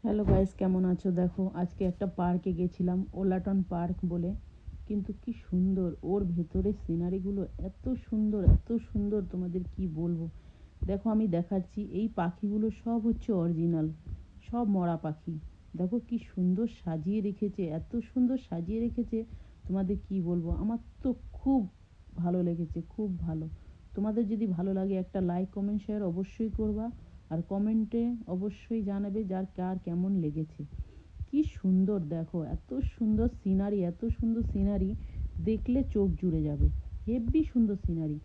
Hello guys, কেমন আছো? দেখো, আজকে একটা পার্কে গেছিলাম, ওলাটন পার্ক বলে। কিন্তু কি সুন্দর ওর ভেতরে সিনারিগুলো, এত সুন্দর এত সুন্দর, তোমাদের কি বলবো। দেখো, আমি দেখাচ্ছি, এই পাখিগুলো সব হচ্ছে অরিজিনাল, সব মরা পাখি। দেখো কি সুন্দর সাজিয়ে রেখেছে, এত সুন্দর সাজিয়ে রেখেছে, তোমাদের কি বলবো। আমার তো খুব ভালো লেগেছে, খুব ভালো। তোমাদের যদি ভালো লাগে, একটা লাইক কমেন্ট শেয়ার অবশ্যই করবা। আর কমেন্টে অবশ্যই জানাবে যার কার কেমন লেগেছে। কি সুন্দর দেখো, এত সুন্দর সিনারি, এত সুন্দর সিনারি, দেখলে চোখ জুড়ে যাবে। হেব্বি সুন্দর সিনারি,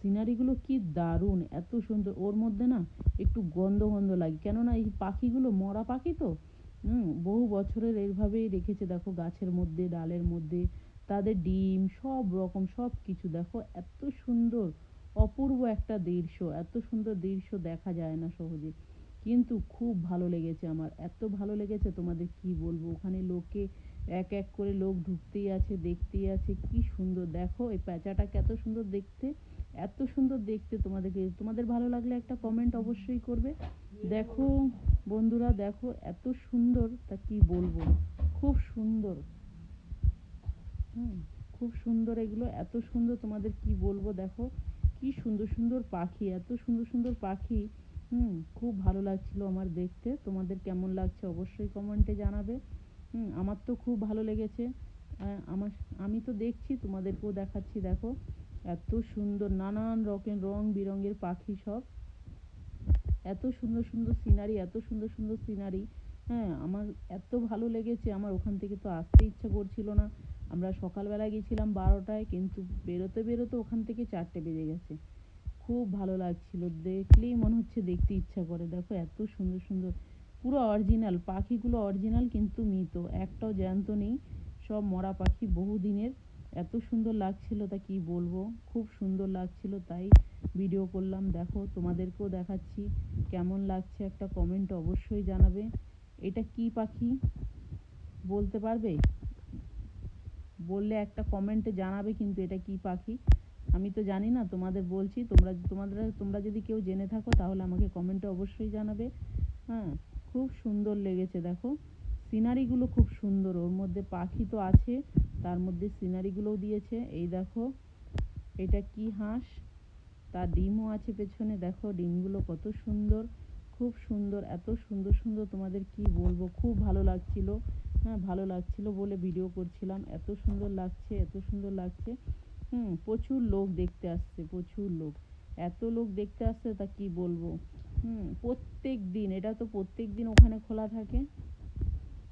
সিনারিগুলো কি দারুণ, এত সুন্দর। ওর মধ্যে না একটু গন্ধ গন্ধ লাগে, কেননা এই পাখিগুলো মরা পাখি তো। বহু বছরের এইভাবেই রেখেছে। দেখো, গাছের মধ্যে, ডালের মধ্যে তাদের ডিম, সব রকম সব কিছু। দেখো এত সুন্দর, অপূর্ব একটা দৃশ্য, এত সুন্দর দৃশ্য দেখা যায় না সহজে। কিন্তু খুব ভালো লেগেছে আমার, এত ভালো লেগেছে তোমাদের কি বলবো। ওখানে লোকে এক এক করে লোক ঢুকতেই আছে, দেখতেই আছে। কি সুন্দর দেখো, এই প্যাঁচাটাকে এত সুন্দর দেখতে, এত সুন্দর দেখতে। তোমাদের ভালো লাগলে একটা কমেন্ট অবশ্যই করবে। দেখো বন্ধুরা, দেখো এত সুন্দর, তা কি বলবো, খুব সুন্দর। হুম, খুব সুন্দর এগুলো, এত সুন্দর, তোমাদের কি বলবো। দেখো কি সুন্দর সুন্দর পাখি, এত সুন্দর সুন্দর পাখি। খুব ভালো লাগছিল আমার দেখতে। তোমাদের কেমন লাগছে অবশ্যই কমেন্টে জানাবে। আমার তো খুব ভালো লেগেছে। আমার, আমি তো দেখছি, তোমাদেরকেও দেখাচ্ছি। দেখো এত সুন্দর, নানান রকম রং বেরঙের পাখি সব, এত সুন্দর সুন্দর সিনারি, এত সুন্দর সুন্দর সিনারি। হ্যাঁ, আমার এত ভালো লেগেছে, আমার ওখান থেকে তো আসতে ইচ্ছা করছিল না। আমরা সকালবেলা গেছিলাম 12টায়, কিন্তু বেরোতে বেরোতে ওখান থেকে 4টে বেজে গেছে। খুব ভালো লাগছিল, দেখলেই মনে হচ্ছে দেখতে ইচ্ছা করে। দেখো এত সুন্দর সুন্দর, পুরো অরিজিনাল পাখিগুলো, অরিজিনাল কিন্তু মৃত, একটাও জ্যান্ত নেই, সব মরা পাখি বহুদিনের। এত সুন্দর লাগছিল, তা কি বলবো, খুব সুন্দর লাগছিল, তাই ভিডিও করলাম। দেখো তোমাদেরকেও দেখাচ্ছি, কেমন লাগছে একটা কমেন্ট অবশ্যই জানাবে। এটা কি পাখি বলতে পারবে? বললে একটা কমেন্টে জানাবে কিন্তু, এটা কি পাখি। আমি তো জানি না, তোমাদের বলছি, তোমরা যদি কেউ জেনে থাকো তাহলে আমাকে কমেন্টে অবশ্যই জানাবে। হ্যাঁ, খুব সুন্দর লেগেছে। দেখো সিনারিগুলো খুব সুন্দর, ওর মধ্যে পাখি তো আছে, তার মধ্যে সিনারিগুলোও দিয়েছে। এই দেখো, এটা কি হাঁস, তার ডিমও আছে পেছনে। দেখো ডিমগুলো কত সুন্দর, খুব সুন্দর, এত সুন্দর সুন্দর, তোমাদের কি বলবো, খুব ভালো লাগছিল। হ্যাঁ, ভালো লাগছিল বলে ভিডিও করছিলাম। এত সুন্দর লাগছে, এত সুন্দর লাগছে। প্রচুর লোক দেখতে আসছে, প্রচুর লোক, এত লোক দেখতে আসছে, তা কি বলবো। প্রত্যেক দিন, এটা তো প্রত্যেক দিন ওখানে খোলা থাকে,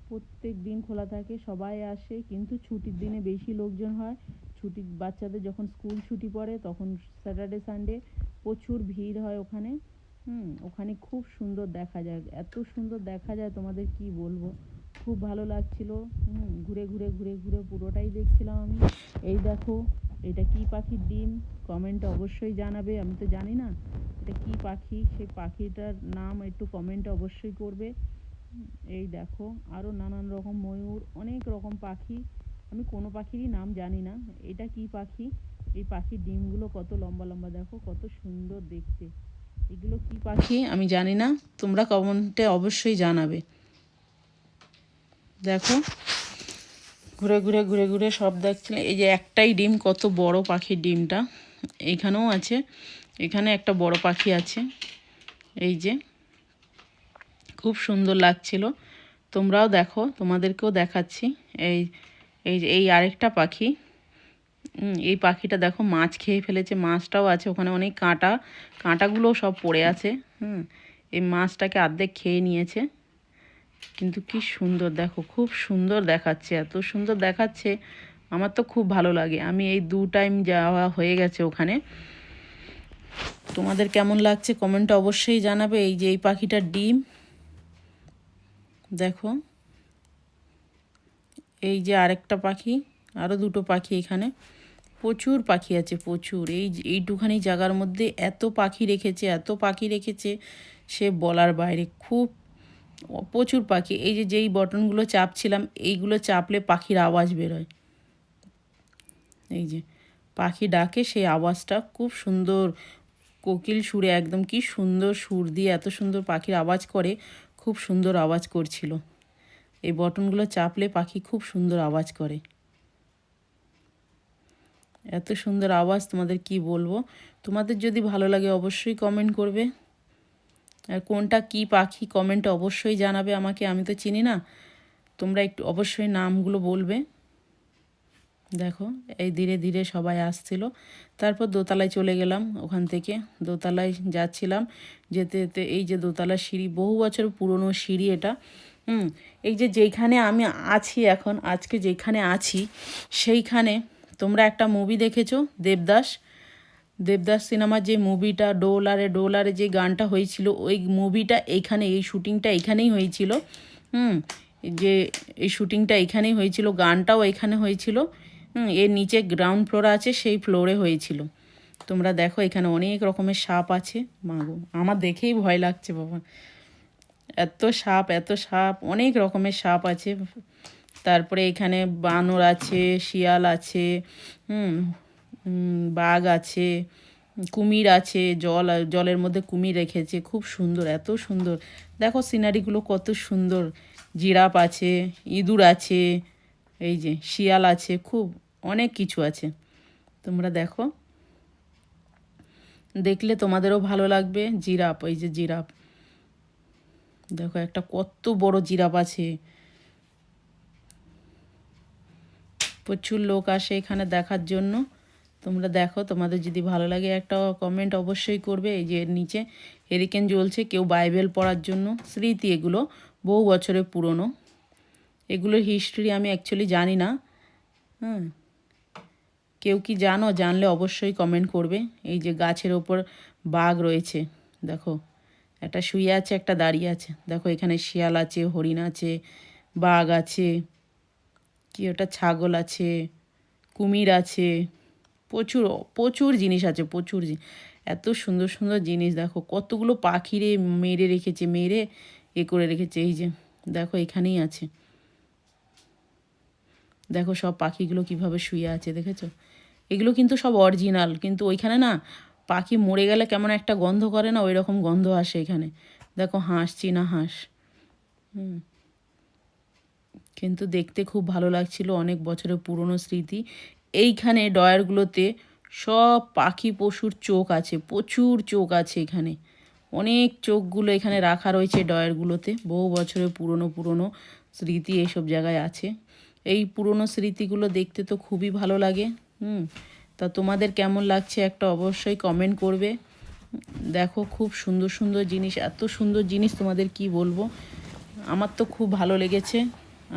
প্রত্যেক দিন খোলা থাকে, সবাই আসে, কিন্তু ছুটির দিনে বেশি লোকজন হয়। ছুটি, বাচ্চাদের যখন স্কুল ছুটি পড়ে তখন, স্যাটারডে সানডে প্রচুর ভিড় হয় ওখানে। ওখানে খুব সুন্দর দেখা যায়, এত সুন্দর দেখা যায়, তোমাদের কি বলবো। খুব ভালো লাগছিল। ঘুরে ঘুরে ঘুরে ঘুরে পুরোটাই দেখছিলাম আমি। এই দেখো, এটা কি পাখির ডিম, কমেন্টে অবশ্যই জানাবে। আমি তো জানি না এটা কি পাখি, সেই পাখিটার নাম একটু কমেন্টে অবশ্যই করবে। এই দেখো, আরও নানান রকম ময়ূর, অনেক রকম পাখি, আমি কোনো পাখিরই নাম জানি না। এটা কি পাখি, এই পাখির ডিমগুলো কত লম্বা লম্বা, দেখো কত সুন্দর দেখতে। এগুলো কি পাখি আমি জানি না, তোমরা কমেন্টে অবশ্যই জানাবে। দেখো ঘুরে ঘুরে ঘুরে ঘুরে সব দেখছিলাম। এই যে একটাই ডিম, কত বড় পাখির ডিমটা। এইখানেও আছে, এখানে একটা বড় পাখি আছে। এই যে খুব সুন্দর লাগছিল, তোমরাও দেখো, তোমাদেরকেও দেখাচ্ছি। এই এই যে এই আরেকটা পাখি, এই পাখিটা দেখো মাছ খেয়ে ফেলেছে, মাছটাও আছে ওখানে, অনেক কাঁটা, কাঁটাগুলোও সব পড়ে আছে। এই মাছটাকে অর্ধেক খেয়ে নিয়েছে। কিন্তু কি সুন্দর দেখো, খুব সুন্দর দেখাচ্ছে, এত সুন্দর দেখাচ্ছে, আমার তো খুব ভালো লাগে। আমি এই 2 টাইম যাওয়া হয়ে গেছে ওখানে। তোমাদের কেমন লাগছে কমেন্টে অবশ্যই জানাবে। এই যে এই পাখিটার ডিম দেখো, এই যে আরেকটা পাখি, আরও 2টো পাখি এখানে। প্রচুর পাখি আছে, প্রচুর। এইটুখানি জায়গার মধ্যে এত পাখি রেখেছে, এত পাখি রেখেছে, সে বলার বাইরে। খুব প্রচুর পাখি। এই যে যেই বটনগুলো চাপছিলাম, এইগুলো চাপলে পাখির আওয়াজ বেরোয়। এই যে পাখি ডাকে, সেই আওয়াজটা খুব সুন্দর, কোকিল সুরে একদম, কি সুন্দর সুর দিয়ে এত সুন্দর পাখির আওয়াজ করে, খুব সুন্দর আওয়াজ করছিল। এই বটনগুলো চাপলে পাখি খুব সুন্দর আওয়াজ করে। এত সুন্দর আওয়াজ তোমাদের কি বলবো। তোমাদের যদি ভালো লাগে অবশ্যই কমেন্ট করবে। আর কোনটা কি পাখি কমেন্টে অবশ্যই জানাবে আমাকে, আমি তো চিনি না। তোমরা একটু অবশ্যই নামগুলো বলবে। দেখো এই ধীরে ধীরে সবাই আসছিল। তারপর দোতলায় চলে গেলাম। ওখান থেকে দোতলায় যাচ্ছিলাম, যেতে যেতে এই যে দোতলার সিঁড়ি, বহু বছর পুরনো সিঁড়ি এটা। এই যে যেইখানে আমি আছি এখন, আজকে যেখানে আছি সেইখানে তোমরা একটা মুভি দেখেছো দেবদাস। দেবদাস সিনেমার যে মুভিটা ডোলারে ডোলারে যে গানটা হয়েছিল, ওই মুভিটা এইখানে, এই শ্যুটিংটা এইখানেই হয়েছিল। যে এই শ্যুটিংটা এইখানেই হয়েছিল, গানটাও এখানে হয়েছিল। এর নিচে গ্রাউন্ড ফ্লোর আছে, সেই ফ্লোরে হয়েছিল। তোমরা দেখো এখানে অনেক রকমের সাপ আছে। মাগো, আমার দেখেই ভয় লাগছে বাবা, এত সাপ এত সাপ, অনেক রকমের সাপ আছে। তারপরে এখানে বানর আছে, শিয়াল আছে, বাঘ আছে, কুমির আছে, জলের মধ্যে কুমির রেখেছে, খুব সুন্দর, এত সুন্দর। দেখো সিনারিগুলো কত সুন্দর। জিরাফ আছে, ইঁদুর আছে, এই যে শিয়াল আছে, খুব অনেক কিছু আছে। তোমরা দেখো, দেখলে তোমাদেরও ভালো লাগবে। জিরাফ, এই যে জিরাফ, দেখো একটা কত বড় জিরাফ আছে। প্রচুর লোক আসে এখানে দেখার জন্য। তোমরা দেখো, তোমাদের যদি ভালো লাগে একটা কমেন্ট অবশ্যই করবে। এই যে এর নিচে হেরিকেন জ্বলছে, কেউ বাইবেল পড়ার জন্য। স্মৃতি, এগুলো বহু বছরের পুরনো। এগুলোর হিস্ট্রি আমি অ্যাকচুয়ালি জানি না। কেউ কি জানো? জানলে অবশ্যই কমেন্ট করবে। এই যে গাছের ওপর বাঘ রয়েছে, দেখো একটা শুয়ে আছে, একটা দাঁড়িয়ে আছে। দেখো এখানে শিয়াল আছে, হরিণ আছে, বাঘ আছে, কি ওটা ছাগল আছে, কুমির আছে, প্রচুর প্রচুর জিনিস আছে, প্রচুর এত সুন্দর সুন্দর জিনিস। দেখো কতগুলো পাখিরে মেরে রেখেছে, মেরে করে রেখেছে। এই যে দেখো এখানেই আছে, দেখো সব পাখিগুলো কিভাবে শুয়ে আছে, দেখেছো? এগুলো কিন্তু সব অরিজিনাল, কিন্তু ওইখানে না পাখি মরে গেলে কেমন একটা গন্ধ করে না, ওই রকম গন্ধ আসে এখানে। দেখো হাঁস, চীনা হাঁস। কিন্তু দেখতে খুব ভালো লাগছিল, অনেক বছরের পুরনো স্মৃতি। এইখানে ডয়ারগুলোতে সব পাখি পশুর চোখ আছে, প্রচুর চোখ আছে এখানে। অনেক চোখগুলো এখানে রাখা রয়েছে ডয়ারগুলোতে। বহু বছরের পুরনো পুরনো স্মৃতি এইসব জায়গায় আছে। এই পুরনো স্মৃতিগুলো দেখতে তো খুবই ভালো লাগে। তা তোমাদের কেমন লাগছে একটা অবশ্যই কমেন্ট করবে। দেখো খুব সুন্দর সুন্দর জিনিস, এত সুন্দর জিনিস তোমাদের কি বলবো। আমার তো খুব ভালো লেগেছে।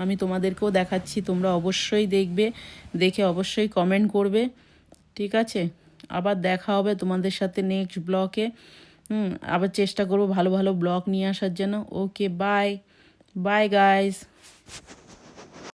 আমি তোমাদেরকেও দেখাচ্ছি, তোমরা অবশ্যই দেখবে, দেখে অবশ্যই কমেন্ট করবে। ঠিক আছে, আবার দেখা হবে তোমাদের সাথে নেক্সট ব্লগে। আবার চেষ্টা করবো ভালো ভালো ব্লগ নিয়ে আসার জন্য। ওকে, বাই বাই গাইস।